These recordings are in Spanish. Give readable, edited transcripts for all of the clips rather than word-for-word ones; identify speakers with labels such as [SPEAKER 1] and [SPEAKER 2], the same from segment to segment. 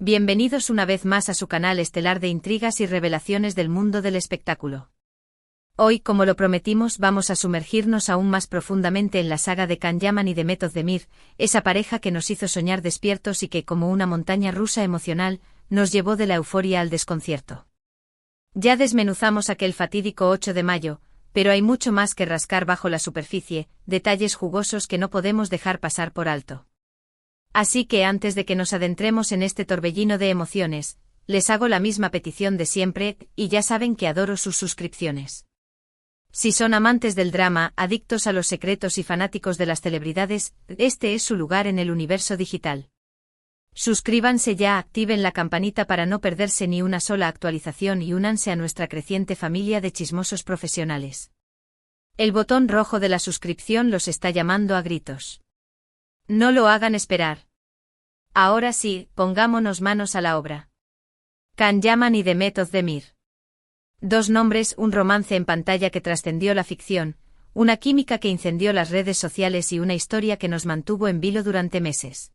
[SPEAKER 1] Bienvenidos una vez más a su canal estelar de intrigas y revelaciones del mundo del espectáculo. Hoy, como lo prometimos, vamos a sumergirnos aún más profundamente en la saga de Can Yaman y Demet Özdemir, esa pareja que nos hizo soñar despiertos y que, como una montaña rusa emocional, nos llevó de la euforia al desconcierto. Ya desmenuzamos aquel fatídico 8 de mayo, pero hay mucho más que rascar bajo la superficie, detalles jugosos que no podemos dejar pasar por alto. Así que antes de que nos adentremos en este torbellino de emociones, les hago la misma petición de siempre, y ya saben que adoro sus suscripciones. Si son amantes del drama, adictos a los secretos y fanáticos de las celebridades, este es su lugar en el universo digital. Suscríbanse ya, activen la campanita para no perderse ni una sola actualización y únanse a nuestra creciente familia de chismosos profesionales. El botón rojo de la suscripción los está llamando a gritos. No lo hagan esperar. Ahora sí, pongámonos manos a la obra. Can Yaman y Demet Özdemir. Dos nombres, un romance en pantalla que trascendió la ficción, una química que incendió las redes sociales y una historia que nos mantuvo en vilo durante meses.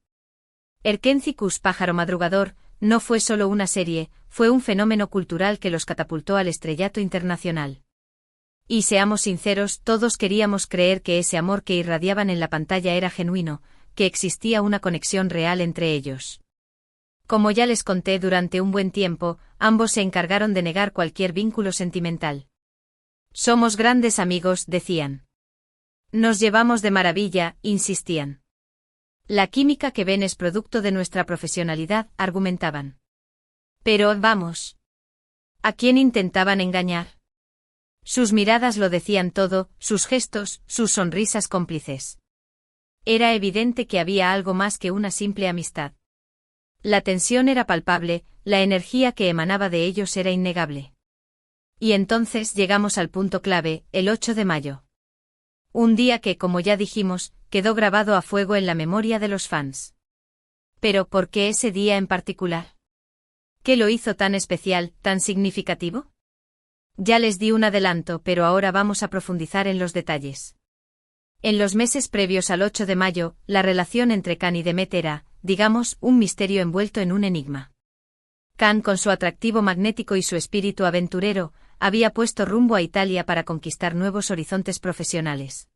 [SPEAKER 1] Erkenzicus, pájaro madrugador, no fue solo una serie, fue un fenómeno cultural que los catapultó al estrellato internacional. Y seamos sinceros, todos queríamos creer que ese amor que irradiaban en la pantalla era genuino, que existía una conexión real entre ellos. Como ya les conté, durante un buen tiempo, ambos se encargaron de negar cualquier vínculo sentimental. Somos grandes amigos, decían. Nos llevamos de maravilla, insistían. La química que ven es producto de nuestra profesionalidad, argumentaban. Pero, vamos. ¿A quién intentaban engañar? Sus miradas lo decían todo, sus gestos, sus sonrisas cómplices. Era evidente que había algo más que una simple amistad. La tensión era palpable, la energía que emanaba de ellos era innegable. Y entonces llegamos al punto clave, el 8 de mayo. Un día que, como ya dijimos, quedó grabado a fuego en la memoria de los fans. Pero, ¿por qué ese día en particular? ¿Qué lo hizo tan especial, tan significativo? Ya les di un adelanto, pero ahora vamos a profundizar en los detalles. En los meses previos al 8 de mayo, la relación entre Can y Demet era, digamos, un misterio envuelto en un enigma. Can, con su atractivo magnético y su espíritu aventurero, había puesto rumbo a Italia para conquistar nuevos horizontes profesionales.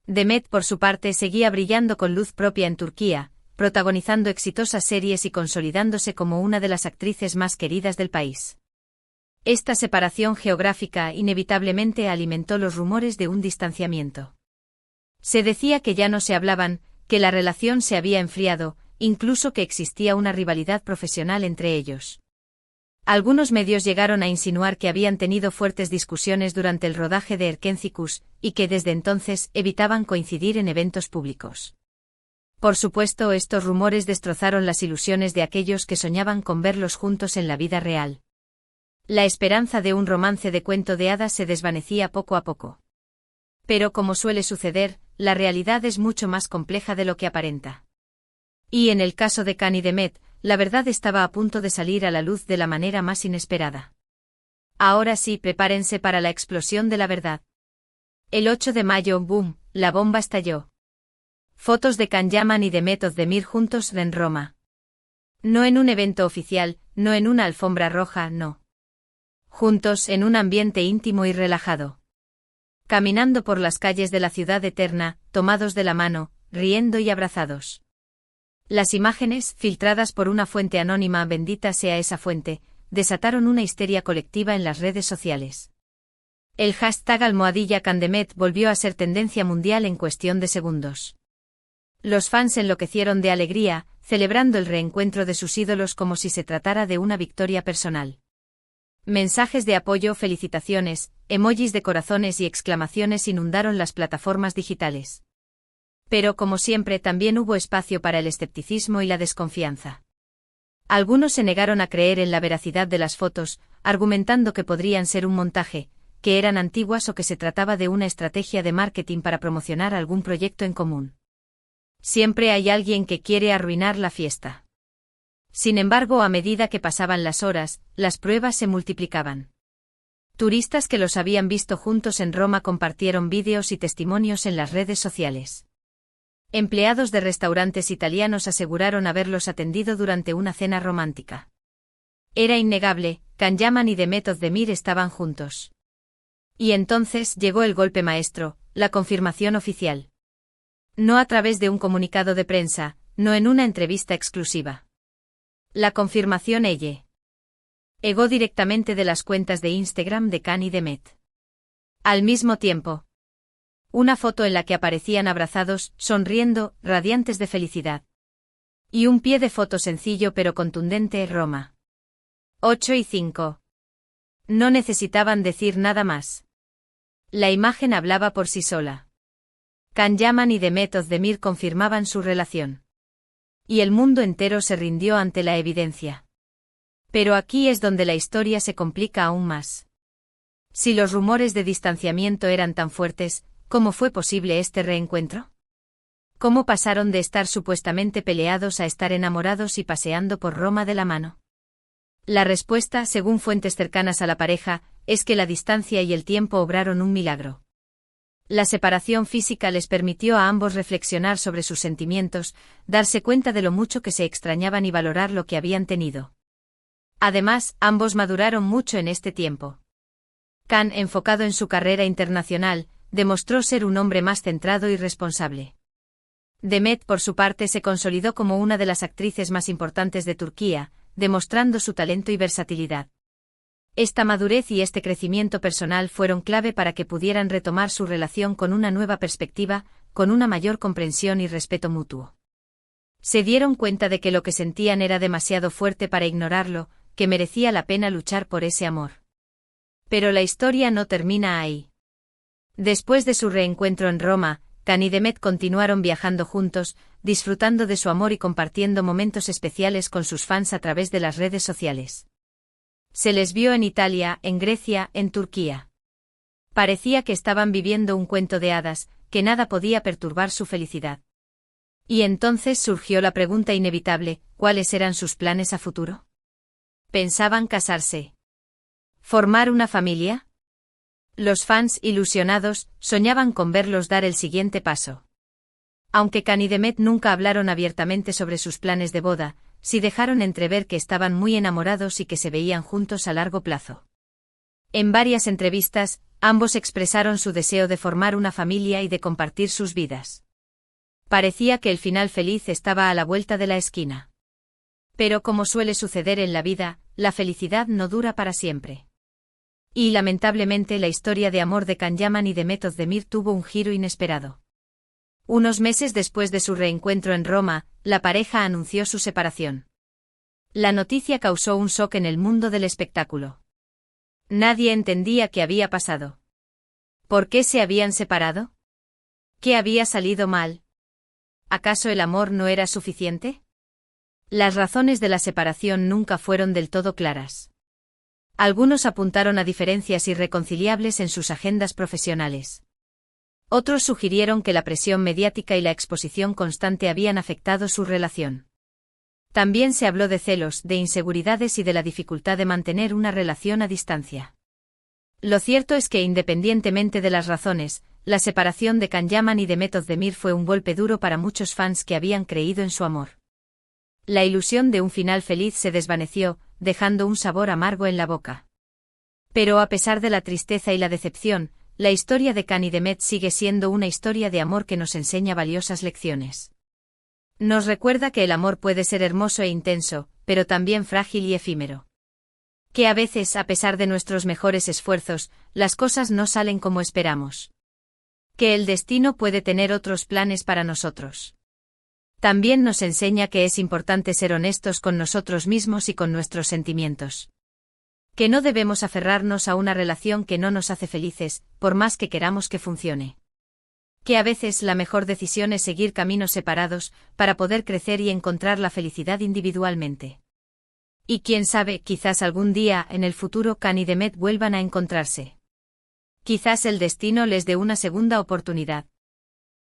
[SPEAKER 1] Demet, por su parte, seguía brillando con luz propia en Turquía, protagonizando exitosas series y consolidándose como una de las actrices más queridas del país. Esta separación geográfica inevitablemente alimentó los rumores de un distanciamiento. Se decía que ya no se hablaban, que la relación se había enfriado, incluso que existía una rivalidad profesional entre ellos. Algunos medios llegaron a insinuar que habían tenido fuertes discusiones durante el rodaje de Erkenzicus, y que desde entonces evitaban coincidir en eventos públicos. Por supuesto, estos rumores destrozaron las ilusiones de aquellos que soñaban con verlos juntos en la vida real. La esperanza de un romance de cuento de hadas se desvanecía poco a poco. Pero, como suele suceder, la realidad es mucho más compleja de lo que aparenta. Y en el caso de Can y Demet, la verdad estaba a punto de salir a la luz de la manera más inesperada. Ahora sí, prepárense para la explosión de la verdad. El 8 de mayo, boom, la bomba estalló. Fotos de Can Yaman y Demet Özdemir juntos en Roma. No en un evento oficial, no en una alfombra roja, no. Juntos en un ambiente íntimo y relajado. Caminando por las calles de la ciudad eterna, tomados de la mano, riendo y abrazados. Las imágenes, filtradas por una fuente anónima, bendita sea esa fuente, desataron una histeria colectiva en las redes sociales. El hashtag #CanDemet volvió a ser tendencia mundial en cuestión de segundos. Los fans enloquecieron de alegría, celebrando el reencuentro de sus ídolos como si se tratara de una victoria personal. Mensajes de apoyo, felicitaciones, emojis de corazones y exclamaciones inundaron las plataformas digitales. Pero, como siempre, también hubo espacio para el escepticismo y la desconfianza. Algunos se negaron a creer en la veracidad de las fotos, argumentando que podrían ser un montaje, que eran antiguas o que se trataba de una estrategia de marketing para promocionar algún proyecto en común. Siempre hay alguien que quiere arruinar la fiesta. Sin embargo, a medida que pasaban las horas, las pruebas se multiplicaban. Turistas que los habían visto juntos en Roma compartieron vídeos y testimonios en las redes sociales. Empleados de restaurantes italianos aseguraron haberlos atendido durante una cena romántica. Era innegable, Can Yaman y Demet Özdemir estaban juntos. Y entonces llegó el golpe maestro, la confirmación oficial. No a través de un comunicado de prensa, no en una entrevista exclusiva. La confirmación llegó directamente de las cuentas de Instagram de Can y Demet. Al mismo tiempo, una foto en la que aparecían abrazados, sonriendo, radiantes de felicidad. Y un pie de foto sencillo pero contundente, Roma. 8 y 5. No necesitaban decir nada más. La imagen hablaba por sí sola. Can Yaman y Demet Özdemir confirmaban su relación. Y el mundo entero se rindió ante la evidencia. Pero aquí es donde la historia se complica aún más. Si los rumores de distanciamiento eran tan fuertes, ¿cómo fue posible este reencuentro? ¿Cómo pasaron de estar supuestamente peleados a estar enamorados y paseando por Roma de la mano? La respuesta, según fuentes cercanas a la pareja, es que la distancia y el tiempo obraron un milagro. La separación física les permitió a ambos reflexionar sobre sus sentimientos, darse cuenta de lo mucho que se extrañaban y valorar lo que habían tenido. Además, ambos maduraron mucho en este tiempo. Can, enfocado en su carrera internacional, demostró ser un hombre más centrado y responsable. Demet, por su parte, se consolidó como una de las actrices más importantes de Turquía, demostrando su talento y versatilidad. Esta madurez y este crecimiento personal fueron clave para que pudieran retomar su relación con una nueva perspectiva, con una mayor comprensión y respeto mutuo. Se dieron cuenta de que lo que sentían era demasiado fuerte para ignorarlo, que merecía la pena luchar por ese amor. Pero la historia no termina ahí. Después de su reencuentro en Roma, Can y Demet continuaron viajando juntos, disfrutando de su amor y compartiendo momentos especiales con sus fans a través de las redes sociales. Se les vio en Italia, en Grecia, en Turquía. Parecía que estaban viviendo un cuento de hadas, que nada podía perturbar su felicidad. Y entonces surgió la pregunta inevitable, ¿cuáles eran sus planes a futuro? ¿Pensaban casarse? ¿Formar una familia? Los fans, ilusionados, soñaban con verlos dar el siguiente paso. Aunque Can y Demet nunca hablaron abiertamente sobre sus planes de boda, sí dejaron entrever que estaban muy enamorados y que se veían juntos a largo plazo. En varias entrevistas, ambos expresaron su deseo de formar una familia y de compartir sus vidas. Parecía que el final feliz estaba a la vuelta de la esquina. Pero como suele suceder en la vida, la felicidad no dura para siempre. Y lamentablemente la historia de amor de Can Yaman y Demet Özdemir tuvo un giro inesperado. Unos meses después de su reencuentro en Roma, la pareja anunció su separación. La noticia causó un shock en el mundo del espectáculo. Nadie entendía qué había pasado. ¿Por qué se habían separado? ¿Qué había salido mal? ¿Acaso el amor no era suficiente? Las razones de la separación nunca fueron del todo claras. Algunos apuntaron a diferencias irreconciliables en sus agendas profesionales. Otros sugirieron que la presión mediática y la exposición constante habían afectado su relación. También se habló de celos, de inseguridades y de la dificultad de mantener una relación a distancia. Lo cierto es que independientemente de las razones, la separación de Can Yaman y Demet Özdemir fue un golpe duro para muchos fans que habían creído en su amor. La ilusión de un final feliz se desvaneció, dejando un sabor amargo en la boca. Pero a pesar de la tristeza y la decepción, la historia de Can y Demet sigue siendo una historia de amor que nos enseña valiosas lecciones. Nos recuerda que el amor puede ser hermoso e intenso, pero también frágil y efímero. Que a veces, a pesar de nuestros mejores esfuerzos, las cosas no salen como esperamos. Que el destino puede tener otros planes para nosotros. También nos enseña que es importante ser honestos con nosotros mismos y con nuestros sentimientos. Que no debemos aferrarnos a una relación que no nos hace felices, por más que queramos que funcione. Que a veces la mejor decisión es seguir caminos separados, para poder crecer y encontrar la felicidad individualmente. Y quién sabe, quizás algún día, en el futuro, Can y Demet vuelvan a encontrarse. Quizás el destino les dé una segunda oportunidad.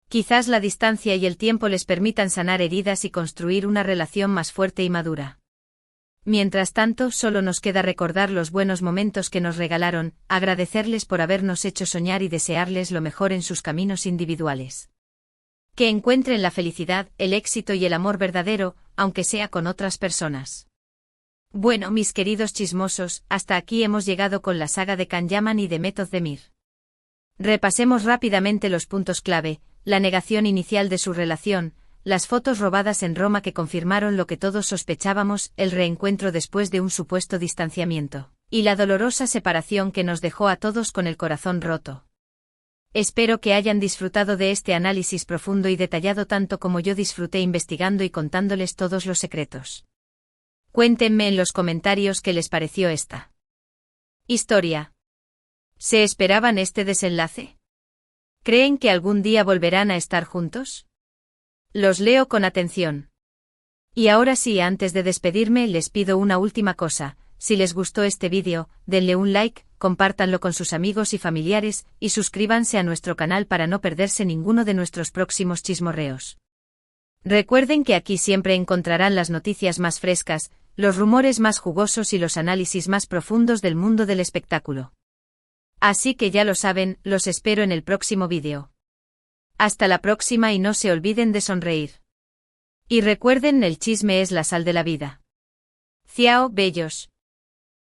[SPEAKER 1] Quizás la distancia y el tiempo les permitan sanar heridas y construir una relación más fuerte y madura. Mientras tanto, solo nos queda recordar los buenos momentos que nos regalaron, agradecerles por habernos hecho soñar y desearles lo mejor en sus caminos individuales. Que encuentren la felicidad, el éxito y el amor verdadero, aunque sea con otras personas. Bueno, mis queridos chismosos, hasta aquí hemos llegado con la saga de Kanyaman y de Method de Mir. Repasemos rápidamente los puntos clave: la negación inicial de su relación, las fotos robadas en Roma que confirmaron lo que todos sospechábamos, el reencuentro después de un supuesto distanciamiento, y la dolorosa separación que nos dejó a todos con el corazón roto. Espero que hayan disfrutado de este análisis profundo y detallado tanto como yo disfruté investigando y contándoles todos los secretos. Cuéntenme en los comentarios qué les pareció esta historia. ¿Se esperaban este desenlace? ¿Creen que algún día volverán a estar juntos? Los leo con atención. Y ahora sí, antes de despedirme, les pido una última cosa: si les gustó este vídeo, denle un like, compártanlo con sus amigos y familiares, y suscríbanse a nuestro canal para no perderse ninguno de nuestros próximos chismorreos. Recuerden que aquí siempre encontrarán las noticias más frescas, los rumores más jugosos y los análisis más profundos del mundo del espectáculo. Así que ya lo saben, los espero en el próximo vídeo. Hasta la próxima y no se olviden de sonreír. Y recuerden, el chisme es la sal de la vida. Ciao, bellos.